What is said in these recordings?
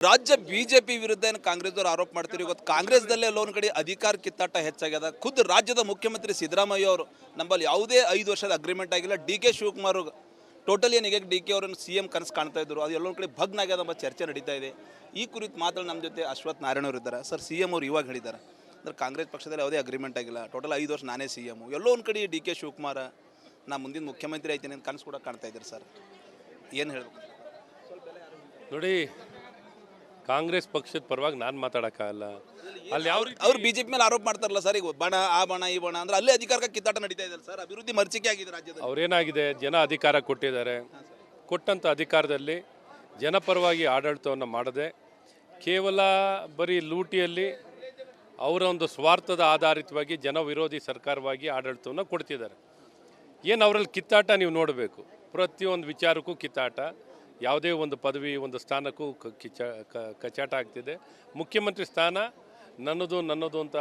ರಾಜ್ಯ ಬಿಜೆಪಿ ವಿರುದ್ಧ ಏನು ಕಾಂಗ್ರೆಸ್ದವರು ಆರೋಪ ಮಾಡ್ತಿರೋ ಇವತ್ತು ಕಾಂಗ್ರೆಸ್ದಲ್ಲೇ ಲೋನ್ ಕಡೆ ಅಧಿಕಾರ ಕಿತ್ತಾಟ ಹೆಚ್ಚಾಗ್ಯದ. ಖುದ್ದು ರಾಜ್ಯದ ಮುಖ್ಯಮಂತ್ರಿ ಸಿದ್ದರಾಮಯ್ಯ ಅವರು ನಮ್ಮಲ್ಲಿ ಯಾವುದೇ 5 ವರ್ಷದ ಅಗ್ರಿಮೆಂಟ್ ಆಗಿಲ್ಲ. ಡಿ ಕೆ ಶಿವಕುಮಾರ್ ಟೋಟಲಿ ಏನಿಗೆ ಡಿ ಕೆ ಅವರನ್ನು CM ಕನಸು ಕಾಣ್ತಾ ಇದ್ರು, ಅದು ಎಲ್ಲೊಂದು ಕಡೆ ಭಗ್ನ ಆಗ್ಯದ ಎಂಬ ಚರ್ಚೆ ನಡೀತಾ ಇದೆ. ಈ ಕುರಿತು ಮಾತ್ರ ನಮ್ಮ ಜೊತೆ ಅಶ್ವಥ್ ನಾರಾಯಣ ಅವರು ಇದ್ದಾರೆ. ಸರ್, CM ಅವರು ಇವಾಗ ಹೇಳಿದ್ದಾರೆ ಅಂದ್ರೆ ಕಾಂಗ್ರೆಸ್ ಪಕ್ಷದಲ್ಲಿ ಯಾವುದೇ ಅಗ್ರಿಮೆಂಟ್ ಆಗಿಲ್ಲ, ಟೋಟಲ್ 5 ವರ್ಷ ನಾನೇ CM. ಎಲ್ಲೋ ಒಂದು ಕಡೆ ಡಿ ಕೆ ಶಿವಕುಮಾರ್ ನಾ ಮುಂದಿನ ಮುಖ್ಯಮಂತ್ರಿ ಆಯ್ತೀನಿ ಅಂತ ಕನಸು ಕೂಡ ಕಾಣ್ತಾ ಇದ್ದಾರೆ. ಸರ್, ಏನು ಹೇಳಬೇಕು ನೋಡಿ, ಕಾಂಗ್ರೆಸ್ ಪಕ್ಷದ ಪರವಾಗಿ ನಾನು ಮಾತಾಡೋಕ್ಕಾಗಲ್ಲ. ಅಲ್ಲಿ ಯಾವ ಅವ್ರು ಬಿಜೆಪಿ ಮೇಲೆ ಆರೋಪ ಮಾಡ್ತಾರಲ್ಲ ಸರ್, ಈಗ ಬಣ ಆ ಬಣ ಈ ಬಣ ಅಂದ್ರೆ ಅಲ್ಲೇ ಅಧಿಕಾರಕ್ಕೆ ಕಿತ್ತಾಟ ನಡೀತಾ ಇದೆ ಸರ್. ಅಭಿವೃದ್ಧಿ ಮರ್ಚಿಕೆ ಆಗಿದೆ ರಾಜ್ಯದಲ್ಲಿ. ಅವ್ರೇನಾಗಿದೆ, ಜನ ಅಧಿಕಾರ ಕೊಟ್ಟಿದ್ದಾರೆ. ಕೊಟ್ಟಂಥ ಅಧಿಕಾರದಲ್ಲಿ ಜನಪರವಾಗಿ ಆಡಳಿತವನ್ನು ಮಾಡದೆ ಕೇವಲ ಬರೀ ಲೂಟಿಯಲ್ಲಿ ಅವರ ಒಂದು ಸ್ವಾರ್ಥದ ಆಧಾರಿತವಾಗಿ ಜನ ವಿರೋಧಿ ಸರ್ಕಾರವಾಗಿ ಆಡಳಿತವನ್ನು ಕೊಡ್ತಿದ್ದಾರೆ. ಏನು ಅವರಲ್ಲಿ ಕಿತ್ತಾಟ ನೀವು ನೋಡಬೇಕು. ಪ್ರತಿಯೊಂದು ವಿಚಾರಕ್ಕೂ ಕಿತ್ತಾಟ, ಯಾವುದೇ ಒಂದು ಪದವಿ ಒಂದು ಸ್ಥಾನಕ್ಕೂ ಕಚಾಟ ಆಗ್ತಿದೆ. ಮುಖ್ಯಮಂತ್ರಿ ಸ್ಥಾನ ನನ್ನದು ಅಂತ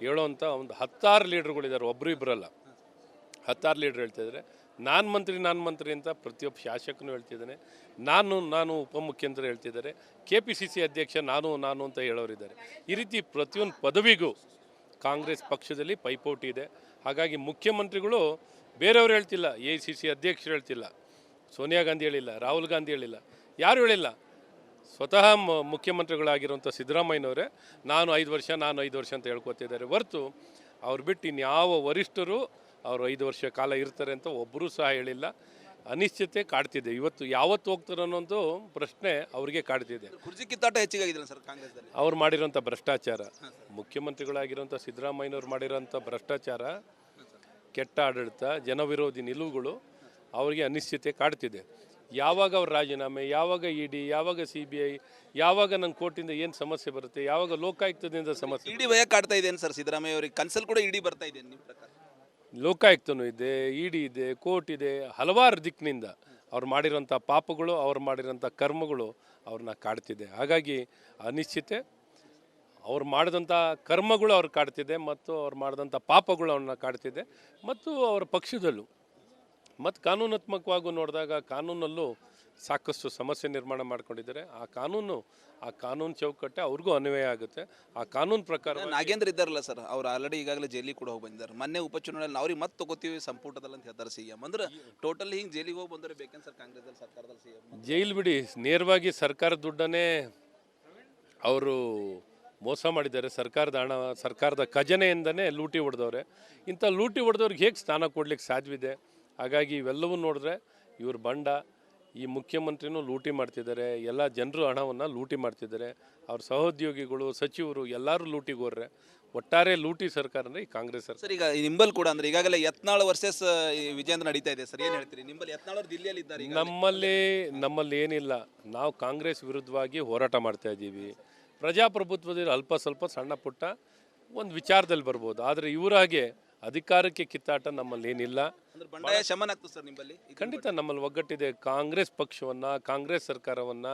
ಹೇಳೋವಂಥ ಒಂದು 10 ಲೀಡರ್ಗಳಿದ್ದಾರೆ, ಒಬ್ಬರು ಇಬ್ಬರಲ್ಲ, 10 ಲೀಡ್ರ್ ಹೇಳ್ತಿದ್ದಾರೆ. ನಾನು ಮಂತ್ರಿ ಅಂತ ಪ್ರತಿಯೊಬ್ಬ ಶಾಸಕನೂ ಹೇಳ್ತಿದ್ದಾನೆ. ನಾನು ಉಪಮುಖ್ಯಮಂತ್ರಿ ಹೇಳ್ತಿದ್ದಾರೆ. KPCC ಅಧ್ಯಕ್ಷ ನಾನು ಅಂತ ಹೇಳೋರಿದ್ದಾರೆ. ಈ ರೀತಿ ಪ್ರತಿಯೊಂದು ಪದವಿಗೂ ಕಾಂಗ್ರೆಸ್ ಪಕ್ಷದಲ್ಲಿ ಪೈಪೋಟಿ ಇದೆ. ಹಾಗಾಗಿ ಮುಖ್ಯಮಂತ್ರಿಗಳು ಬೇರೆಯವರು ಹೇಳ್ತಿಲ್ಲ, AICC ಅಧ್ಯಕ್ಷರು ಹೇಳ್ತಿಲ್ಲ, ಸೋನಿಯಾ ಗಾಂಧಿ ಹೇಳಿಲ್ಲ, ರಾಹುಲ್ ಗಾಂಧಿ ಹೇಳಿಲ್ಲ, ಯಾರು ಹೇಳಿಲ್ಲ. ಸ್ವತಃ ಮುಖ್ಯಮಂತ್ರಿಗಳಾಗಿರುವಂಥ ಸಿದ್ದರಾಮಯ್ಯನವರೇ ನಾನು 5 ವರ್ಷ ಅಂತ ಹೇಳ್ಕೊತಿದ್ದಾರೆ ಹೊರತು ಅವ್ರು ಬಿಟ್ಟು ಇನ್ಯಾವ ವರಿಷ್ಠರು ಅವರು 5 ವರ್ಷ ಕಾಲ ಇರ್ತಾರೆ ಅಂತ ಒಬ್ಬರೂ ಸಹ ಹೇಳಿಲ್ಲ. ಅನಿಶ್ಚಿತೆ ಕಾಡ್ತಿದೆ. ಇವತ್ತು ಯಾವತ್ತು ಹೋಗ್ತಾರೆ ಅನ್ನೋದು ಪ್ರಶ್ನೆ ಅವ್ರಿಗೆ ಕಾಡ್ತಿದೆ. ಕುರ್ಚಿ ಕಿತ್ತಾಟ ಹೆಚ್ಚಿಗಾಗಿದೆ ಸರ್ ಕಾಂಗ್ರೆಸ್ದಲ್ಲಿ. ಅವ್ರು ಮಾಡಿರೋಂಥ ಭ್ರಷ್ಟಾಚಾರ, ಮುಖ್ಯಮಂತ್ರಿಗಳಾಗಿರೋಂಥ ಸಿದ್ದರಾಮಯ್ಯನವ್ರು ಮಾಡಿರೋಂಥ ಭ್ರಷ್ಟಾಚಾರ, ಕೆಟ್ಟ ಆಡಳಿತ, ಜನವಿರೋಧಿ ನಿಲುವುಗಳು ಅವರಿಗೆ ಅನಿಶ್ಚಿತೆ ಕಾಡ್ತಿದೆ. ಯಾವಾಗ ಅವ್ರ ರಾಜೀನಾಮೆ, ಯಾವಾಗ ED, ಯಾವಾಗ CBI, ಯಾವಾಗ ನನ್ನ ಕೋರ್ಟಿಂದ ಏನು ಸಮಸ್ಯೆ ಬರುತ್ತೆ, ಯಾವಾಗ ಲೋಕಾಯುಕ್ತದಿಂದ ಸಮಸ್ಯೆ. ಇಡಿ ವಯ ಕಾಡ್ತಾ ಇದೆ ಸರ್ ಸಿದ್ದರಾಮಯ್ಯ ಅವರಿಗೆ. ಕನ್ಸಲ್ ಕೂಡ ಇಡಿ ಬರ್ತಾ ಇದೆ ನಿಮ್ಮ ಪ್ರಕಾರ? ಲೋಕಾಯುಕ್ತನೂ ಇದೆ, ED ಇದೆ, ಕೋರ್ಟ್ ಇದೆ, ಹಲವಾರು ದಿಕ್ಕಿನಿಂದ ಅವ್ರು ಮಾಡಿರೋಂಥ ಪಾಪಗಳು, ಅವ್ರು ಮಾಡಿರೋಂಥ ಕರ್ಮಗಳು ಅವ್ರನ್ನ ಕಾಡ್ತಿದೆ. ಹಾಗಾಗಿ ಅನಿಶ್ಚಿತೆ, ಅವ್ರು ಮಾಡಿದಂಥ ಕರ್ಮಗಳು ಅವ್ರು ಕಾಡ್ತಿದೆ ಮತ್ತು ಅವ್ರು ಮಾಡಿದಂಥ ಪಾಪಗಳು ಅವ್ರನ್ನ ಕಾಡ್ತಿದೆ. ಮತ್ತು ಅವರ ಪಕ್ಷದಲ್ಲೂ ಮತ್ತು ಕಾನೂನಾತ್ಮಕವಾಗಿ ನೋಡಿದಾಗ ಕಾನೂನಲ್ಲೂ ಸಾಕಷ್ಟು ಸಮಸ್ಯೆ ನಿರ್ಮಾಣ ಮಾಡ್ಕೊಂಡಿದ್ದಾರೆ. ಆ ಕಾನೂನು ಚೌಕಟ್ಟೆ ಅವ್ರಿಗೂ ಅನ್ವಯ ಆಗುತ್ತೆ. ಆ ಕಾನೂನು ಪ್ರಕಾರ ನಾಗೇಂದ್ರ ಇದ್ದಾರಲ್ಲ ಸರ್, ಅವ್ರು ಆಲ್ರೆಡಿ ಈಗಾಗಲೇ ಜೈಲಿಗೆ ಕೂಡ ಹೋಗಿ ಬಂದಿದ್ದಾರೆ. ಮೊನ್ನೆ ಉಪಚುನಾವಣೆಯಲ್ಲಿ ಅವ್ರಿಗೆ ಮತ್ತೆ ತಗೋತೀವಿ ಸಂಪುಟದಲ್ಲಿ ಅಂತ ಹೇಳ್ತಾರೆ CM. ಅಂದ್ರೆ ಟೋಟಲ್ ಹಿಂಗೆ ಜೈಲಿಗೆ ಹೋಗಿ ಬಂದರೆ ಬೇಕೇನು ಸರ್ ಕಾಂಗ್ರೆಸ್ದಲ್ಲಿ ಸರ್ಕಾರದಲ್ಲಿ CM? ಜೈಲು ಬಿಡಿ, ನೇರವಾಗಿ ಸರ್ಕಾರದ ದುಡ್ಡನ್ನೇ ಅವರು ಮೋಸ ಮಾಡಿದ್ದಾರೆ. ಸರ್ಕಾರದ ಖಜಾನೆಯಿಂದನೇ ಲೂಟಿ ಹೊಡೆದವ್ರೆ. ಇಂಥ ಲೂಟಿ ಹೊಡೆದವ್ರಿಗೆ ಹೇಗೆ ಸ್ಥಾನ ಕೊಡ್ಲಿಕ್ಕೆ ಸಾಧ್ಯವಿದೆ? ಹಾಗಾಗಿ ಇವೆಲ್ಲವೂ ನೋಡಿದ್ರೆ ಇವ್ರ ಬಂಡ, ಈ ಮುಖ್ಯಮಂತ್ರಿನೂ ಲೂಟಿ ಮಾಡ್ತಿದ್ದಾರೆ, ಎಲ್ಲ ಜನರು ಹಣವನ್ನು ಲೂಟಿ ಮಾಡ್ತಿದ್ದಾರೆ, ಅವ್ರ ಸಹೋದ್ಯೋಗಿಗಳು, ಸಚಿವರು ಎಲ್ಲರೂ ಲೂಟಿಗೋರ್ರೆ. ಒಟ್ಟಾರೆ ಲೂಟಿ ಸರ್ಕಾರ ಅಂದರೆ ಈ ಕಾಂಗ್ರೆಸ್ ಸರ್ಕಾರ. ಸರ್, ಈಗ ನಿಂಬಲ್ ಕೂಡ ಅಂದ್ರೆ ಈಗಾಗಲೇ ಯತ್ನಾಳ್ ವರ್ಸಸ್ ವಿಜೇಂದ್ರ ನಡೀತಾ ಇದೆ ಸರ್, ಏನು ಹೇಳ್ತೀರಿ? ನಿಂಬಲ್ ಯತ್ನಾಳ್ ಅವರು ದಿಲ್ಲಿಯಲ್ಲಿ ಇದ್ದಾರೆ. ನಮ್ಮಲ್ಲಿ ಏನಿಲ್ಲ, ನಾವು ಕಾಂಗ್ರೆಸ್ ವಿರುದ್ಧವಾಗಿ ಹೋರಾಟ ಮಾಡ್ತಾ ಇದ್ದೀವಿ. ಪ್ರಜಾಪ್ರಭುತ್ವದಲ್ಲಿ ಅಲ್ಪ ಸ್ವಲ್ಪ ಸಣ್ಣ ಪುಟ್ಟ ಒಂದು ವಿಚಾರದಲ್ಲಿ ಬರ್ಬೋದು, ಆದರೆ ಇವರಾಗೆ ಅಧಿಕಾರಕ್ಕೆ ಕಿತ್ತಾಟ ನಮ್ಮಲ್ಲಿ ಏನಿಲ್ಲ. ಬಂಡಾಯ ಶಮನ ಆಗ್ತದೆ ಸರ್ ನಿಮ್ಮಲ್ಲಿ? ಖಂಡಿತ ನಮ್ಮಲ್ಲಿ ಒಗ್ಗಟ್ಟಿದೆ. ಕಾಂಗ್ರೆಸ್ ಪಕ್ಷವನ್ನು, ಕಾಂಗ್ರೆಸ್ ಸರ್ಕಾರವನ್ನು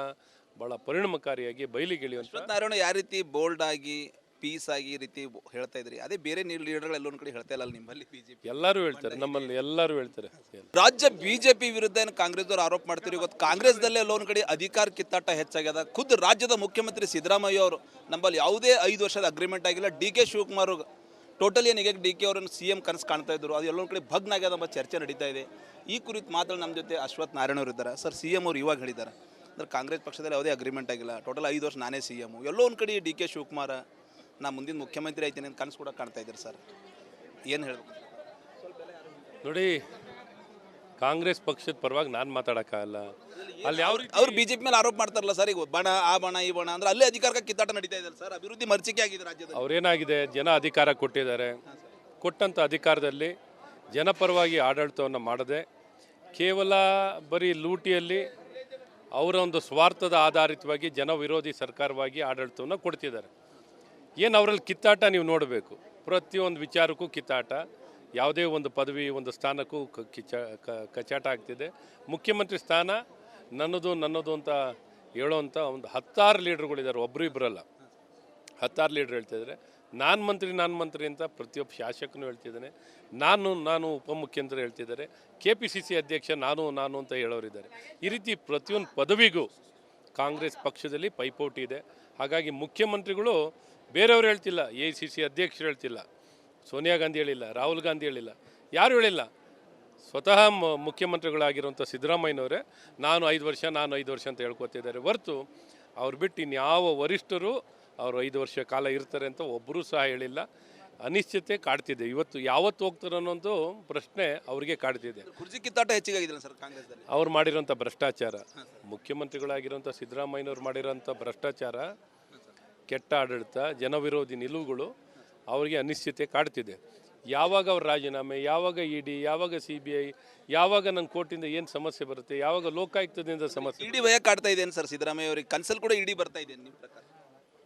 ಭಾಳ ಪರಿಣಾಮಕಾರಿಯಾಗಿ ಬಯಲಿಗೆಳೆಯುವಂಥ ನಾರಾಯಣ ಯಾವ ರೀತಿ ಬೋಲ್ಡ್ ಆಗಿ ಪೀಸ್ ಆಗಿ ಈ ರೀತಿ ಹೇಳ್ತಾ ಇದ್ರಿ, ಅದೇ ಬೇರೆ ಲೀಡರ್ಗಳು ಎಲ್ಲೊಂದು ಕಡೆ ಹೇಳ್ತಾ ಇಲ್ಲ ನಿಮ್ಮಲ್ಲಿ? ಬಿಜೆಪಿ ಎಲ್ಲರೂ ಹೇಳ್ತಾರೆ, ನಮ್ಮಲ್ಲಿ ಎಲ್ಲರೂ ಹೇಳ್ತಾರೆ. ರಾಜ್ಯ ಬಿಜೆಪಿ ವಿರುದ್ಧ ಏನು ಕಾಂಗ್ರೆಸ್ದವರು ಆರೋಪ ಮಾಡ್ತಿರೋ ಇವತ್ತು ಕಾಂಗ್ರೆಸ್ದಲ್ಲೇ ಎಲ್ಲೊಂದು ಕಡೆ ಅಧಿಕಾರ ಕಿತ್ತಾಟ ಹೆಚ್ಚಾಗ್ಯದ. ಖುದ್ದು ರಾಜ್ಯದ ಮುಖ್ಯಮಂತ್ರಿ ಸಿದ್ದರಾಮಯ್ಯ ಅವರು ನಮ್ಮಲ್ಲಿ ಯಾವುದೇ 5 ವರ್ಷದ ಅಗ್ರಿಮೆಂಟ್ ಆಗಿಲ್ಲ. ಡಿ ಕೆ ಶಿವಕುಮಾರ್ ಟೋಟಲಿ ಏನಿಗೆ ಡಿ ಕೆ ಅವರನ್ನು CM ಕನಸು ಕಾಣ್ತಾ ಇದ್ರು, ಅದು ಎಲ್ಲೊಂದು ಕಡೆ ಭಗ್ನ ಆಗ್ಯದ ಎಂಬ ಚರ್ಚೆ ನಡೀತಾ ಇದೆ. ಈ ಕುರಿತು ಮಾತ್ರ ನಮ್ಮ ಜೊತೆ ಅಶ್ವಥ್ ನಾರಾಯಣ ಅವರು ಇದ್ದಾರೆ. ಸರ್, CM ಅವರು ಇವಾಗ ಹೇಳಿದ್ದಾರೆ ಅಂದ್ರೆ ಕಾಂಗ್ರೆಸ್ ಪಕ್ಷದಲ್ಲಿ ಯಾವುದೇ ಅಗ್ರಿಮೆಂಟ್ ಆಗಿಲ್ಲ, ಟೋಟಲ್ 5 ವರ್ಷ ನಾನೇ CM. ಎಲ್ಲೋ ಒಂದು ಕಡೆ ಡಿ ಕೆ ಶಿವಕುಮಾರ್ ನಾ ಮುಂದಿನ ಮುಖ್ಯಮಂತ್ರಿ ಆಯ್ತೀನಿ ಅಂತ ಕನಸು ಕೂಡ ಕಾಣ್ತಾ ಇದ್ದಾರೆ. ಸರ್, ಏನು ಹೇಳಬೇಕು ನೋಡಿ, ಕಾಂಗ್ರೆಸ್ ಪಕ್ಷದ ಪರವಾಗಿ ನಾನು ಮಾತಾಡೋಕ್ಕಾಗಲ್ಲ. ಅಲ್ಲಿ ಅವ್ರು ಬಿಜೆಪಿ ಮೇಲೆ ಆರೋಪ ಮಾಡ್ತಾರಲ್ಲ ಸರ್, ಈಗ ಬಣ ಆ ಬಣ ಈ ಬಣ ಅಂದ್ರೆ ಅಲ್ಲೇ ಅಧಿಕಾರಕ್ಕೆ ಕಿತ್ತಾಟ ನಡೀತಾ ಇದೆ ಸರ್. ಅಭಿವೃದ್ಧಿ ಮರ್ಚಿಕೆ ಆಗಿದೆ ರಾಜ್ಯದಲ್ಲಿ. ಅವ್ರೇನಾಗಿದೆ, ಜನ ಅಧಿಕಾರ ಕೊಟ್ಟಿದ್ದಾರೆ. ಕೊಟ್ಟಂಥ ಅಧಿಕಾರದಲ್ಲಿ ಜನಪರವಾಗಿ ಆಡಳಿತವನ್ನು ಮಾಡದೆ ಕೇವಲ ಬರೀ ಲೂಟಿಯಲ್ಲಿ ಅವರ ಒಂದು ಸ್ವಾರ್ಥದ ಆಧಾರಿತವಾಗಿ ಜನ ವಿರೋಧಿ ಸರ್ಕಾರವಾಗಿ ಆಡಳಿತವನ್ನು ಕೊಡ್ತಿದ್ದಾರೆ. ಏನು ಅವರಲ್ಲಿ ಕಿತ್ತಾಟ ನೀವು ನೋಡಬೇಕು. ಪ್ರತಿಯೊಂದು ವಿಚಾರಕ್ಕೂ ಕಿತ್ತಾಟ, ಯಾವುದೇ ಒಂದು ಪದವಿ ಒಂದು ಸ್ಥಾನಕ್ಕೂ ಕಚಾಟ ಆಗ್ತಿದೆ. ಮುಖ್ಯಮಂತ್ರಿ ಸ್ಥಾನ ನನ್ನದು ಅಂತ ಹೇಳೋವಂಥ ಒಂದು 10 ಲೀಡರ್ಗಳಿದ್ದಾರೆ, ಒಬ್ಬರು ಇಬ್ಬರಲ್ಲ, 10 ಲೀಡ್ರ್ ಹೇಳ್ತಿದ್ದಾರೆ. ನಾನು ಮಂತ್ರಿ ಅಂತ ಪ್ರತಿಯೊಬ್ಬ ಶಾಸಕನೂ ಹೇಳ್ತಿದ್ದಾನೆ. ನಾನು ಉಪಮುಖ್ಯಮಂತ್ರಿ ಹೇಳ್ತಿದ್ದಾರೆ. KPCC ಅಧ್ಯಕ್ಷ ನಾನು ಅಂತ ಹೇಳೋರಿದ್ದಾರೆ. ಈ ರೀತಿ ಪ್ರತಿಯೊಂದು ಪದವಿಗೂ ಕಾಂಗ್ರೆಸ್ ಪಕ್ಷದಲ್ಲಿ ಪೈಪೋಟಿ ಇದೆ. ಹಾಗಾಗಿ ಮುಖ್ಯಮಂತ್ರಿಗಳು ಬೇರೆಯವ್ರು ಹೇಳ್ತಿಲ್ಲ, AICC ಅಧ್ಯಕ್ಷರು ಹೇಳ್ತಿಲ್ಲ, ಸೋನಿಯಾ ಗಾಂಧಿ ಹೇಳಿಲ್ಲ, ರಾಹುಲ್ ಗಾಂಧಿ ಹೇಳಿಲ್ಲ, ಯಾರು ಹೇಳಿಲ್ಲ. ಸ್ವತಃ ಮುಖ್ಯಮಂತ್ರಿಗಳಾಗಿರುವಂಥ ಸಿದ್ದರಾಮಯ್ಯನವರೇ ನಾನು 5 ವರ್ಷ ಅಂತ ಹೇಳ್ಕೊತಿದ್ದಾರೆ ಹೊರತು ಅವ್ರು ಬಿಟ್ಟು ಇನ್ಯಾವ ವರಿಷ್ಠರು ಅವರು 5 ವರ್ಷ ಕಾಲ ಇರ್ತಾರೆ ಅಂತ ಒಬ್ಬರೂ ಸಹ ಹೇಳಿಲ್ಲ. ಅನಿಶ್ಚಿತೆ ಕಾಡ್ತಿದೆ. ಇವತ್ತು ಯಾವತ್ತು ಹೋಗ್ತಾರೆ ಅನ್ನೋದು ಪ್ರಶ್ನೆ ಅವರಿಗೆ ಕಾಡ್ತಿದೆ. ಕುರ್ಚಿ ಕಿತ್ತಾಟ ಹೆಚ್ಚಿಗಾಗಿದೆಯಲ್ಲ ಸರ್ ಕಾಂಗ್ರೆಸ್ದಲ್ಲಿ. ಅವ್ರು ಮಾಡಿರೋಂಥ ಭ್ರಷ್ಟಾಚಾರ, ಮುಖ್ಯಮಂತ್ರಿಗಳಾಗಿರೋಂಥ ಸಿದ್ದರಾಮಯ್ಯನವ್ರು ಮಾಡಿರೋಂಥ ಭ್ರಷ್ಟಾಚಾರ, ಕೆಟ್ಟ ಆಡಳಿತ, ಜನವಿರೋಧಿ ನಿಲುವುಗಳು ಅವರಿಗೆ ಅನಿಶ್ಚಿತೆ ಕಾಡ್ತಿದೆ. ಯಾವಾಗ ಅವ್ರ ರಾಜೀನಾಮೆ, ಯಾವಾಗ ED, ಯಾವಾಗ CBI, ಯಾವಾಗ ನನ್ನ ಕೋರ್ಟಿಂದ ಏನು ಸಮಸ್ಯೆ ಬರುತ್ತೆ, ಯಾವಾಗ ಲೋಕಾಯುಕ್ತದಿಂದ ಸಮಸ್ಯೆ. ಇಡಿ ಭಯ ಕಾಡ್ತಾ ಇದೆ ಸರ್ ಸಿದ್ದರಾಮಯ್ಯ ಅವರಿಗೆ. ಕನ್ಸಲ್ ಕೂಡ ಇಡಿ ಬರ್ತಾ ಇದೆ ನಿಮ್ಮ ಪ್ರಕಾರ?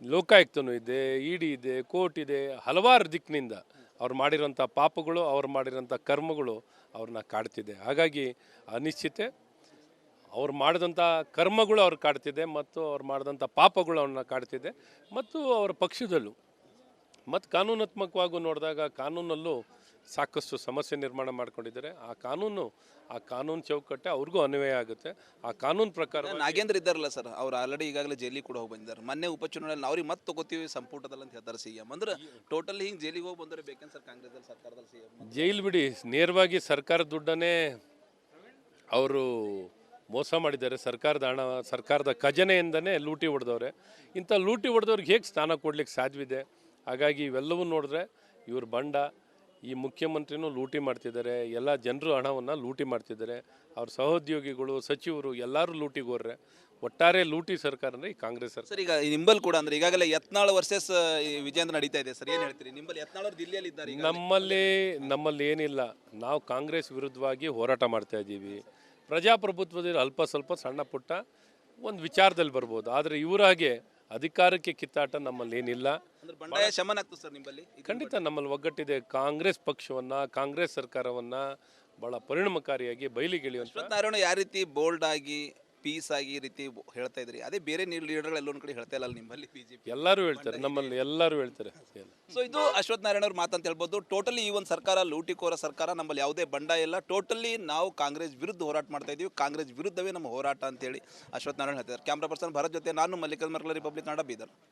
ಲೋಕಾಯುಕ್ತನೂ ಇದೆ, ED ಇದೆ, ಕೋರ್ಟ್ ಇದೆ, ಹಲವಾರು ದಿಕ್ಕಿನಿಂದ ಅವ್ರು ಮಾಡಿರೋಂಥ ಪಾಪಗಳು, ಅವ್ರು ಮಾಡಿರೋಂಥ ಕರ್ಮಗಳು ಅವ್ರನ್ನ ಕಾಡ್ತಿದೆ. ಹಾಗಾಗಿ ಅನಿಶ್ಚಿತೆ, ಅವ್ರು ಮಾಡಿದಂಥ ಕರ್ಮಗಳು ಅವ್ರು ಕಾಡ್ತಿದೆ ಮತ್ತು ಅವ್ರು ಮಾಡಿದಂಥ ಪಾಪಗಳು ಅವ್ರನ್ನ ಕಾಡ್ತಿದೆ. ಮತ್ತು ಅವರ ಪಕ್ಷದಲ್ಲೂ ಮತ್ತು ಕಾನೂನಾತ್ಮಕವಾಗೂ ನೋಡಿದಾಗ ಕಾನೂನಲ್ಲೂ ಸಾಕಷ್ಟು ಸಮಸ್ಯೆ ನಿರ್ಮಾಣ ಮಾಡ್ಕೊಂಡಿದ್ದಾರೆ. ಆ ಕಾನೂನು ಚೌಕಟ್ಟೆ ಅವ್ರಿಗೂ ಅನ್ವಯ ಆಗುತ್ತೆ. ಆ ಕಾನೂನು ಪ್ರಕಾರ ನಾಗೇಂದ್ರ ಇದ್ದಾರಲ್ಲ ಸರ್, ಅವ್ರು ಆಲ್ರೆಡಿ ಈಗಾಗಲೇ ಜೈಲಿಗೆ ಕೂಡ ಹೋಗಿ ಬಂದಿದ್ದಾರೆ. ಮೊನ್ನೆ ಉಪಚುನಾವಣೆಯಲ್ಲಿ ಅವ್ರಿಗೆ ಮತ್ತೆ ತಗೋತೀವಿ ಸಂಪುಟದಲ್ಲಿ ಅಂತ ಹೇಳ್ತಾರೆ CM. ಅಂದ್ರೆ ಟೋಟಲ್ ಹಿಂಗೆ ಜೈಲಿಗೆ ಹೋಗಿ ಬಂದರೆ ಬೇಕೇನು ಸರ್ ಕಾಂಗ್ರೆಸ್ದಲ್ಲಿ, ಸರ್ಕಾರದಲ್ಲಿ CM? ಜೈಲು ಬಿಡಿ, ನೇರವಾಗಿ ಸರ್ಕಾರದ ದುಡ್ಡನ್ನೇ ಅವರು ಮೋಸ ಮಾಡಿದ್ದಾರೆ. ಸರ್ಕಾರದ ಹಣ, ಸರ್ಕಾರದ ಖಜಾನೆಯಿಂದನೇ ಲೂಟಿ ಹೊಡೆದವ್ರೆ. ಇಂಥ ಲೂಟಿ ಹೊಡೆದವ್ರಿಗೆ ಹೇಗೆ ಸ್ಥಾನ ಕೊಡ್ಲಿಕ್ಕೆ ಸಾಧ್ಯವಿದೆ? ಹಾಗಾಗಿ ಇವೆಲ್ಲವೂ ನೋಡಿದ್ರೆ ಇವ್ರ ಬಂಡ, ಈ ಮುಖ್ಯಮಂತ್ರಿನೂ ಲೂಟಿ ಮಾಡ್ತಿದ್ದಾರೆ, ಎಲ್ಲ ಜನರು ಹಣವನ್ನು ಲೂಟಿ ಮಾಡ್ತಿದ್ದಾರೆ, ಅವ್ರ ಸಹೋದ್ಯೋಗಿಗಳು, ಸಚಿವರು ಎಲ್ಲರೂ ಲೂಟಿಗೋರ್ರೆ. ಒಟ್ಟಾರೆ ಲೂಟಿ ಸರ್ಕಾರ ಅಂದರೆ ಈ ಕಾಂಗ್ರೆಸ್ ಸರ್ಕಾರ. ಸರ್ ಈಗ ನಿಂಬಲ್ ಕೂಡ ಅಂದ್ರೆ ಈಗಾಗಲೇ ಯತ್ನಾಳ್ ವರ್ಸಸ್ ವಿಜೇಂದ್ರ ನಡೀತಾ ಇದೆ ಸರ್, ಏನು ಹೇಳ್ತೀರಿ? ನಿಂಬಲ್ಲಿ ಯತ್ನಾಳ್ ಅವರು ದಿಲ್ಲಿಯಲ್ಲಿ ಇದ್ದಾರೆ. ನಮ್ಮಲ್ಲಿ ಏನಿಲ್ಲ, ನಾವು ಕಾಂಗ್ರೆಸ್ ವಿರುದ್ಧವಾಗಿ ಹೋರಾಟ ಮಾಡ್ತಾ ಇದ್ದೀವಿ. ಪ್ರಜಾಪ್ರಭುತ್ವದಲ್ಲಿ ಅಲ್ಪ ಸ್ವಲ್ಪ ಸಣ್ಣ ಪುಟ್ಟ ಒಂದು ವಿಚಾರದಲ್ಲಿ ಬರ್ಬೋದು, ಆದರೆ ಇವರಾಗೆ ಅಧಿಕಾರಕ್ಕೆ ಕಿತ್ತಾಟ ನಮ್ಮಲ್ಲಿ ಏನಿಲ್ಲ. ಬಂಡಾಯ ಶಮನ ಆಗ್ತದೆ ಸರ್ ನಿಂಬಲ್ಲಿ? ಖಂಡಿತ ನಮ್ಮಲ್ಲಿ ಒಗ್ಗಟ್ಟಿದೆ. ಕಾಂಗ್ರೆಸ್ ಪಕ್ಷವನ್ನು, ಕಾಂಗ್ರೆಸ್ ಸರ್ಕಾರವನ್ನು ಭಾಳ ಪರಿಣಾಮಕಾರಿಯಾಗಿ ಬಯಲಿಗೆಳೆಯುವಂಥ ಅಶ್ವತ್ಥನಾರಾಯಣ ಯಾವ ರೀತಿ ಬೋಲ್ಡ್ ಆಗಿ ಪೀಸ್ ಆಗಿ ಈ ರೀತಿ ಹೇಳ್ತಾ ಇದ್ರಿ, ಅದೇ ಬೇರೆ ಲೀಡರ್ಗಳು ಎಲ್ಲೊಂದು ಕಡೆ ಹೇಳ್ತಾ ಇಲ್ಲ ನಿಮ್ಮಲ್ಲಿ BJP? ಎಲ್ಲರೂ ಹೇಳ್ತಾರೆ, ನಮ್ಮಲ್ಲಿ ಎಲ್ಲರೂ ಹೇಳ್ತಾರೆ. ಸೊ ಇದು ಅಶ್ವತ್ಥನಾರಾಯಣ ಅವ್ರ ಮಾತಂತ ಹೇಳ್ಬೋದು. ಟೋಟಲಿ ಈ ಒಂದು ಸರ್ಕಾರ ಲೂಟಿಕೋರ ಸರ್ಕಾರ, ನಮ್ಮಲ್ಲಿ ಯಾವುದೇ ಬಂಡಾಯ ಇಲ್ಲ, ಟೋಟಲಿ ನಾವು ಕಾಂಗ್ರೆಸ್ ವಿರುದ್ಧ ಹೋರಾಟ ಮಾಡ್ತಾ ಇದೀವಿ, ಕಾಂಗ್ರೆಸ್ ವಿರುದ್ಧವೇ ನಮ್ಮ ಹೋರಾಟ ಅಂತೇಳಿ ಅಶ್ವತ್ಥನಾರಾಯಣ ಹೇಳ್ತಿದ್ದಾರೆ. ಕ್ಯಾಮ್ರಾ ಪರ್ಸನ್ ಭರತ್ ಜೊತೆ ನಾನು ಮಲ್ಲಿಕಾರ್ಜುನ್ ಮರ್ಕಲ, ರಿಪಬ್ಲಿಕ್ ಕನ್ನಡ, ಬೀದರ್.